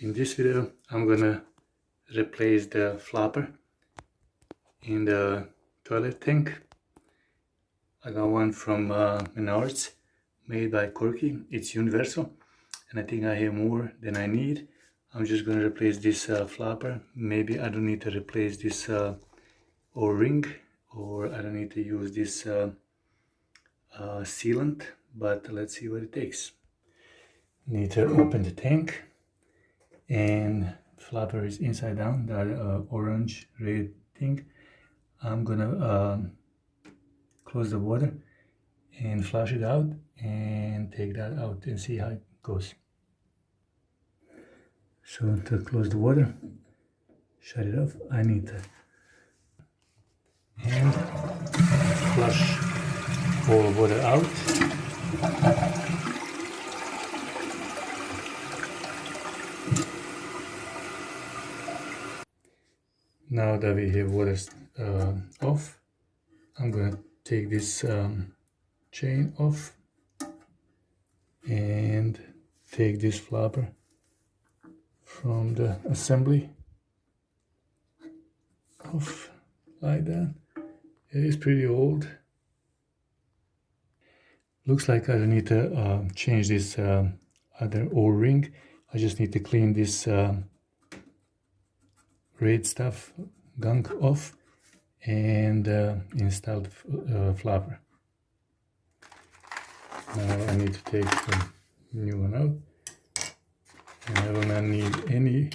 In this video, I'm gonna replace the flapper in the toilet tank. I got one from Menards, made by Korky. It's universal, and I think I have more than I need. I'm just gonna replace this flapper. Maybe I don't need to replace this O-ring, or I don't need to use this sealant, but let's see what it takes. Need to open the tank, and flapper is inside down, that orange red thing. I'm gonna close the water and flush it out and take that out and see how it goes. So to close the water, shut it off, I need to and flush all water out. Now that we have water off, I'm gonna take this chain off and take this flapper from the assembly off like that. It is pretty old. Looks like I don't need to change this other O-ring. I just need to clean this red stuff, gunk off, and install the flapper. Now I need to take the new one out, and I will not need any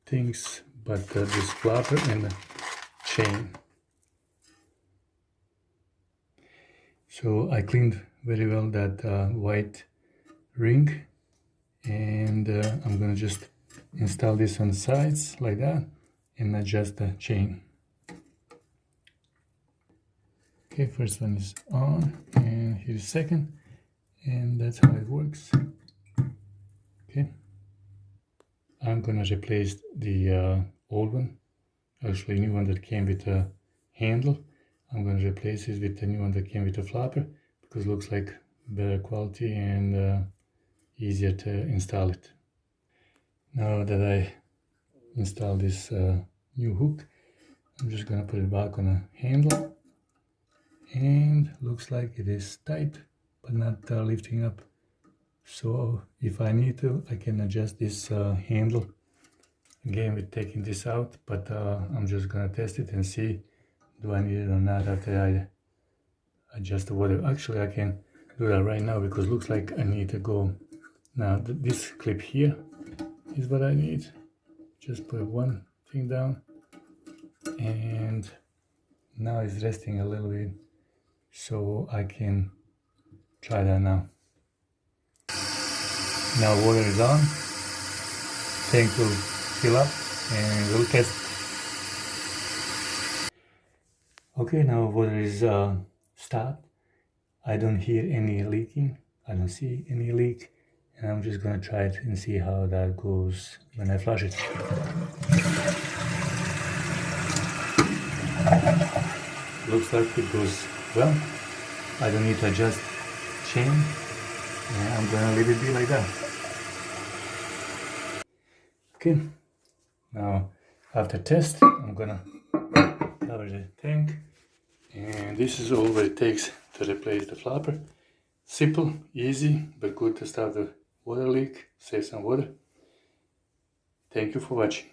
things but this flapper and the chain. So I cleaned very well that white ring, and I'm gonna just install this on the sides like that and adjust the chain. Okay, first one is on, and here's second, and that's how it works. Okay, I'm gonna replace the old one, actually new one that came with a handle. I'm gonna replace it with the new one that came with a flapper, because it looks like better quality and easier to install it. Now that I installed this new hook, I'm just gonna put it back on a handle, and looks like it is tight but not lifting up. So if I need to, I can adjust this handle again with taking this out, but I'm just gonna test it and see do I need it or not after I adjust the water. Actually, I can do that right now because it looks like I need to go. Now this clip here is what I need. Just put one thing down, and now it's resting a little bit, so I can try that now. Now water is on, tank will fill up, and we'll test. Okay, now water is stopped. I don't hear any leaking, I don't see any leak, and I'm just gonna try it and see how that goes when I flush it. Looks like it goes well. I don't need to adjust chain, and I'm gonna leave it be like that. Okay, now after test, I'm gonna cover the tank, and this is all what it takes to replace the flapper. Simple, easy, but good to stop the water leak, save some water. Thank you for watching.